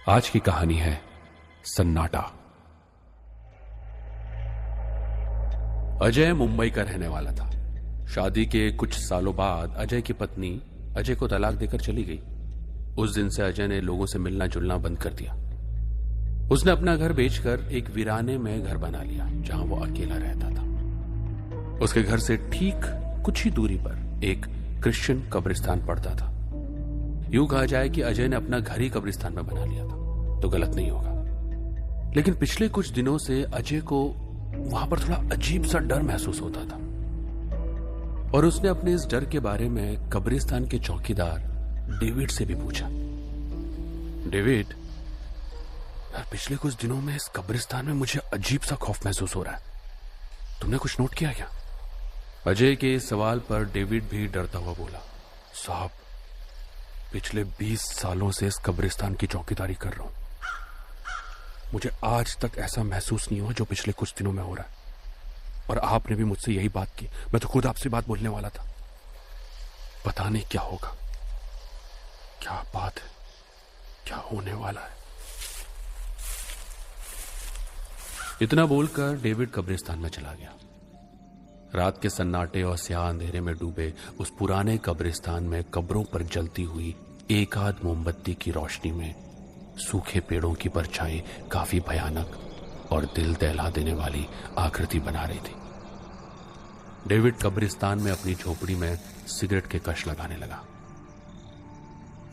आज की कहानी है सन्नाटा। अजय मुंबई का रहने वाला था। शादी के कुछ सालों बाद अजय की पत्नी अजय को तलाक देकर चली गई। उस दिन से अजय ने लोगों से मिलना जुलना बंद कर दिया। उसने अपना घर बेचकर एक वीराने में घर बना लिया जहां वो अकेला रहता था। उसके घर से ठीक कुछ ही दूरी पर एक क्रिश्चियन कब्रिस्तान पड़ता था। यूं कहा जाए कि अजय ने अपना घर ही कब्रिस्तान में बना लिया था तो गलत नहीं होगा। लेकिन पिछले कुछ दिनों से अजय को वहां पर थोड़ा अजीब सा डर महसूस होता था और उसने अपने इस डर के बारे में कब्रिस्तान के चौकीदार डेविड से भी पूछा। डेविड, पिछले कुछ दिनों में इस कब्रिस्तान में मुझे अजीब सा खौफ महसूस हो रहा है, तुमने कुछ नोट किया क्या? अजय के इस सवाल पर डेविड भी डरता हुआ बोला, साहब, पिछले 20 सालों से इस कब्रिस्तान की चौकीदारी कर रहा हूं। मुझे आज तक ऐसा महसूस नहीं हुआ जो पिछले कुछ दिनों में हो रहा है। और आपने भी मुझसे यही बात की। मैं तो खुद आपसे बात बोलने वाला था। पता नहीं क्या होगा, क्या बात है, क्या होने वाला है। इतना बोलकर डेविड कब्रिस्तान में चला गया। रात के सन्नाटे और स्याह अंधेरे में डूबे उस पुराने कब्रिस्तान में कब्रों पर जलती हुई एक आध मोमबत्ती की रोशनी में सूखे पेड़ों की परछाई काफी भयानक और दिल दहला देने वाली आकृति बना रही थी। डेविड कब्रिस्तान में अपनी झोपड़ी में सिगरेट के कश लगाने लगा।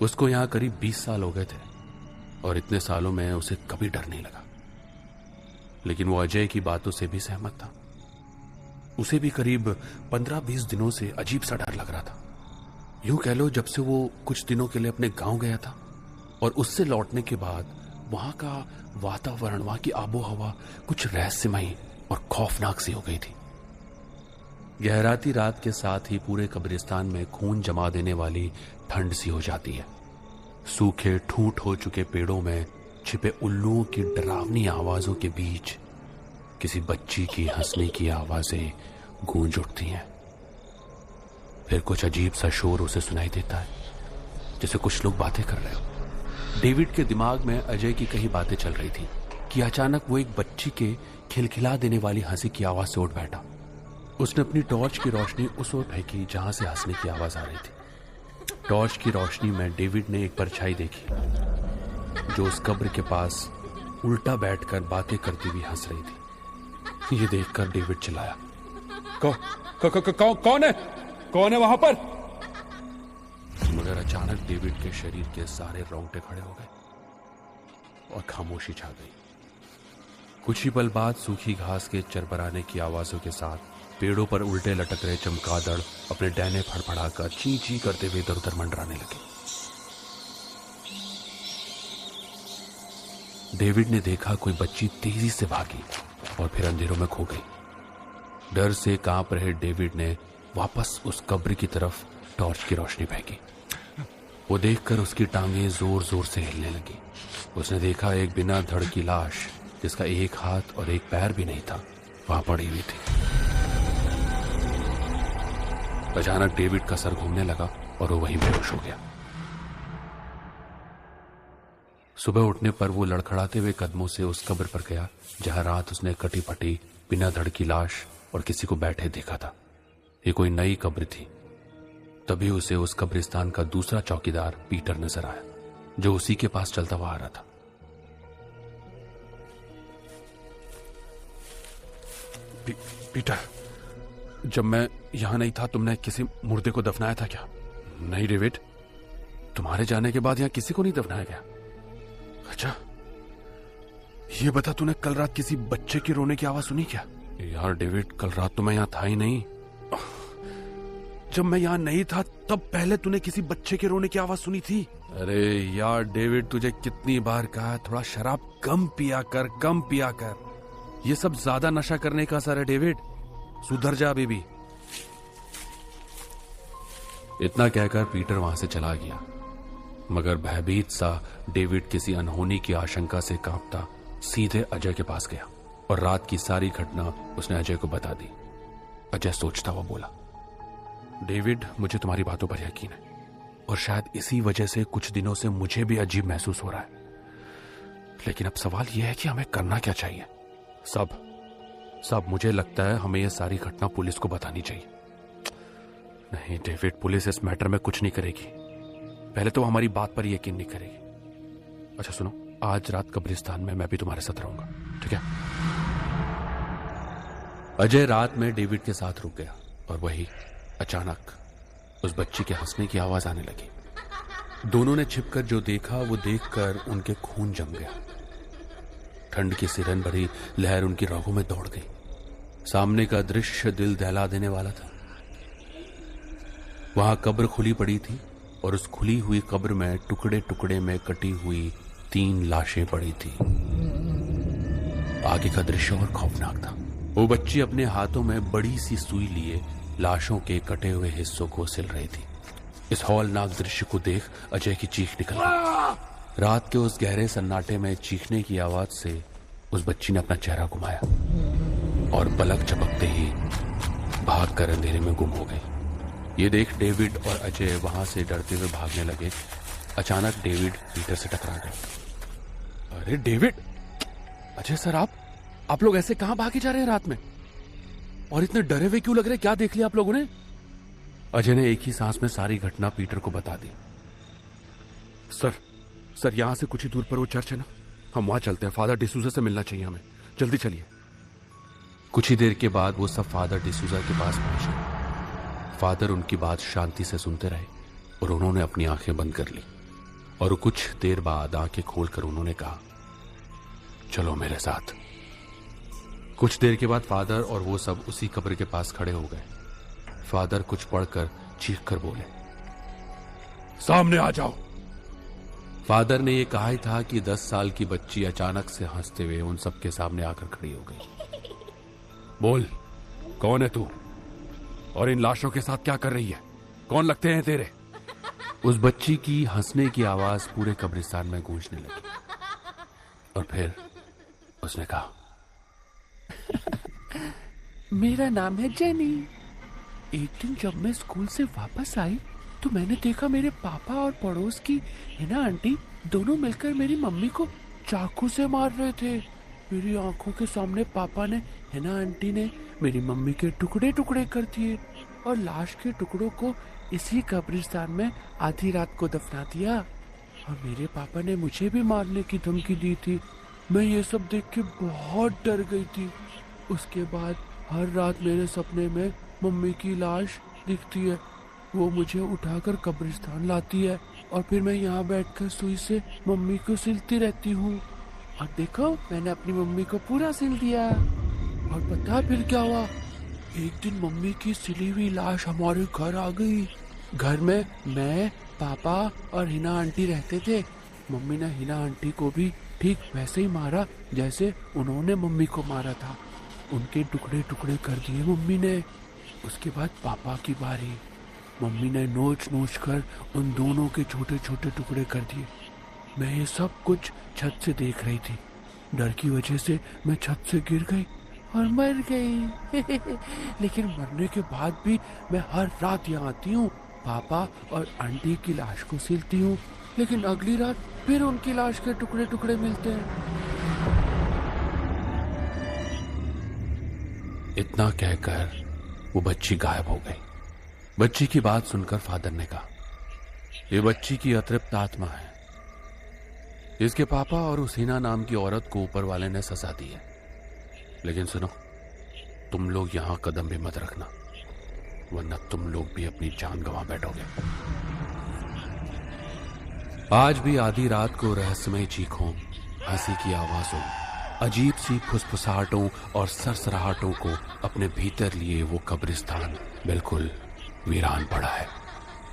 उसको यहां करीब 20 साल हो गए थे और इतने सालों में उसे कभी डर नहीं लगा। लेकिन वो अजय की बातों से भी सहमत था। उसे भी करीब 15-20 दिनों से अजीब सा डर लग रहा था। यूं कह लो जब से वो कुछ दिनों के लिए अपने गांव गया था और उससे लौटने के बाद वहां का वातावरण, वहां की आबो हवा कुछ रहस्यमयी और खौफनाक सी हो गई थी। गहराती रात के साथ ही पूरे कब्रिस्तान में खून जमा देने वाली ठंड सी हो जाती है। सूखे ठूंठ हो चुके पेड़ों में छिपे उल्लुओं की डरावनी आवाजों के बीच किसी बच्ची की हंसने की आवाजें गूंज उठती हैं। फिर कुछ अजीब सा शोर उसे सुनाई देता है, जैसे कुछ लोग बातें कर रहे हो। डेविड के दिमाग में अजय की कई बातें चल रही थी कि अचानक वो एक बच्ची के खिलखिला देने वाली हंसी की आवाज से उठ बैठा। उसने अपनी टॉर्च की रोशनी उस ओर फेंकी जहां से हंसने की आवाज आ रही थी। टॉर्च की रोशनी में डेविड ने एक परछाई देखी जो उस कब्र के पास उल्टा बैठकर बातें करती हुई हंस रही थी। ये देखकर डेविड चिल्लाया, कौन है वहां पर? मगर अचानक डेविड के शरीर के सारे रोंगटे खड़े हो गए और खामोशी छा गई। कुछ ही पल बाद सूखी घास के चरबराने की आवाजों के साथ पेड़ों पर उल्टे लटक रहे चमगादड़ अपने डैने फड़फड़ाकर ची ची करते हुए इधर उधर मंडराने लगे। डेविड ने देखा कोई बच्ची तेजी से भागी और फिर अंधेरों में खो गई। डर से कांप रहे डेविड ने वापस उस कब्र की तरफ टॉर्च की रोशनी फेंकी। वो देखकर उसकी टांगें जोर जोर से हिलने लगी। उसने देखा एक बिना धड़ की लाश जिसका एक हाथ और एक पैर भी नहीं था वहां पड़ी हुई थी। अचानक डेविड का सर घूमने लगा और वो वहीं बेहोश हो गया। सुबह उठने पर वो लड़खड़ाते हुए कदमों से उस कब्र पर गया जहां रात उसने कटी फटी बिना धड़ की लाश और किसी को बैठे देखा था। ये कोई नई कब्र थी। तभी उसे उस कब्रिस्तान का दूसरा चौकीदार पीटर नजर आया जो उसी के पास चलता हुआ आ रहा था। पीटर, जब मैं यहां नहीं था तुमने किसी मुर्दे को दफनाया था क्या? नहीं डेविड, तुम्हारे जाने के बाद यहां किसी को नहीं दफनाया गया। अच्छा, ये बता तूने कल रात किसी बच्चे के रोने की आवाज सुनी क्या? यार डेविड, कल रात तो मैं यहां था ही नहीं। जब मैं यहां नहीं था तब पहले तूने किसी बच्चे के रोने की आवाज सुनी थी। अरे यार डेविड, तुझे कितनी बार कहा थोड़ा शराब कम पिया कर, कम पिया कर। ये सब ज्यादा नशा करने का असर है डेविड, सुधर जा बेबी। इतना कहकर पीटर वहां से चला गया। मगर भयभीत सा डेविड किसी अनहोनी की आशंका से कांपता सीधे अजय के पास गया और रात की सारी घटना उसने अजय को बता दी। अजय सोचता हुआ बोला, डेविड, मुझे तुम्हारी बातों पर यकीन है और शायद इसी वजह से कुछ दिनों से मुझे भी अजीब महसूस हो रहा है। लेकिन अब सवाल यह है कि हमें करना क्या चाहिए। सब मुझे लगता है हमें यह सारी घटना पुलिस को बतानी चाहिए। नहीं डेविड, पुलिस इस मैटर में कुछ नहीं करेगी। पहले तो हमारी बात पर यकीन नहीं करेगी। अच्छा सुनो, आज रात कब्रिस्तान में मैं भी तुम्हारे साथ रहूंगा, ठीक है? अजय रात में डेविड के साथ रुक गया और वही अचानक उस बच्ची के हंसने की आवाज आने लगी। दोनों ने छिपकर जो देखा वो देखकर उनके खून जम गया। ठंड की सिरन भरी लहर उनकी रगों में दौड़ गई। सामने का दृश्य दिल दहला देने वाला था। वहां कब्र खुली पड़ी थी और उस खुली हुई कब्र में टुकड़े टुकड़े में कटी हुई 3 लाशें पड़ी थी। आगे का दृश्य और खौफनाक था। वो बच्ची अपने हाथों में बड़ी सी सुई लिए लाशों के कटे हुए हिस्सों को सिल रही थी। इस हौलनाक दृश्य को देख अजय की चीख निकल गई। रात के उस गहरे सन्नाटे में चीखने की आवाज से उस बच्ची ने अपना चेहरा घुमाया और पलक झपकते ही भागकर अंधेरे में गुम हो गई। ये देख डेविड और अजय वहां से डरते हुए भागने लगे। अचानक डेविड पीटर से टकरा गए। अरे डेविड! अजय सर, आप लोग ऐसे कहां भागे जा रहे हैं रात में? और इतने डरे हुए क्यों लग रहे? क्या देख लिया आप लोगों ने? अजय ने एक ही सांस में सारी घटना पीटर को बता दी। सर यहां से कुछ ही दूर पर वो चर्च है ना, हम वहां चलते हैं। फादर डिसूजा से मिलना चाहिए हमें, जल्दी चलिए। कुछ ही देर के बाद वो सब फादर डिसूजा के पास पहुंचे। फादर उनकी बात शांति से सुनते रहे और उन्होंने अपनी आंखें बंद कर ली और कुछ देर बाद आंखें खोलकर उन्होंने कहा, चलो मेरे साथ। कुछ देर के बाद फादर और वो सब उसी कब्र के पास खड़े हो गए। फादर कुछ पढ़कर चीख कर बोले, सामने आ जाओ। फादर ने यह कहा ही था कि 10 साल की बच्ची अचानक से हंसते हुए उन सबके सामने आकर खड़ी हो गई। बोल, कौन है तू और इन लाशों के साथ क्या कर रही है? कौन लगते हैं तेरे? उस बच्ची की हंसने की आवाज पूरे कब्रिस्तान में गूंजने लगी और फिर उसने कहा, मेरा नाम है जेनी। एक दिन जब मैं स्कूल से वापस आई तो मैंने देखा मेरे पापा और पड़ोस की हिना आंटी दोनों मिलकर मेरी मम्मी को चाकू से मार रहे थे। मेरी आंखों के सामने पापा ने हिना आंटी ने मेरी मम्मी के टुकड़े टुकड़े कर दिए और लाश के टुकड़ों को इसी कब्रिस्तान में आधी रात को दफना दिया। और मेरे पापा ने मुझे भी मारने की धमकी दी थी। मैं ये सब देख के बहुत डर गई थी। उसके बाद हर रात मेरे सपने में मम्मी की लाश दिखती है। वो मुझे उठाकर कब्रिस्तान लाती है और फिर मैं यहाँ बैठकर सुई से मम्मी को सिलती रहती हूँ। और देखो, मैंने अपनी मम्मी को पूरा सिल दिया। और पता फिर क्या हुआ? एक दिन मम्मी की सिली हुई लाश हमारे घर आ गई। घर में मैं, पापा और हिना आंटी रहते थे। मम्मी ने हिना आंटी को भी ठीक वैसे ही मारा जैसे उन्होंने मम्मी को मारा था। उनके टुकड़े टुकड़े कर दिए मम्मी ने। उसके बाद पापा की बारी। मम्मी ने नोच नोच कर उन दोनों के छोटे छोटे टुकड़े कर दिए। मैं ये सब कुछ छत से देख रही थी। डर की वजह से मैं छत से गिर गई और मर गई। लेकिन मरने के बाद भी मैं हर रात यहाँ आती हूँ, पापा और आंटी की लाश को सिलती हूँ। लेकिन अगली रात फिर उनकी लाश के टुकड़े टुकड़े मिलते हैं। इतना कहकर वो बच्ची गायब हो गई। बच्ची की बात सुनकर फादर ने कहा, ये बच्ची की अतृप्त आत्मा है। इसके पापा और उस हिना नाम की औरत को ऊपर वाले ने सजा दी है। लेकिन सुनो, तुम लोग यहां कदम भी मत रखना, वरना तुम लोग भी अपनी जान गंवा बैठोगे। आज भी आधी रात को रहस्यमय चीखों, हंसी की आवाजों, अजीब सी फुसफुसाहटों और सरसराहटों को अपने भीतर लिए वो कब्रिस्तान बिल्कुल वीरान पड़ा है।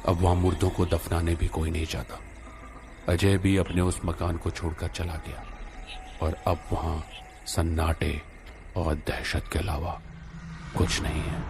अब वहां मुर्दों को दफनाने भी कोई नहीं चाहता। अजय भी अपने उस मकान को छोड़कर चला गया और अब वहां सन्नाटे और दहशत के अलावा कुछ नहीं है।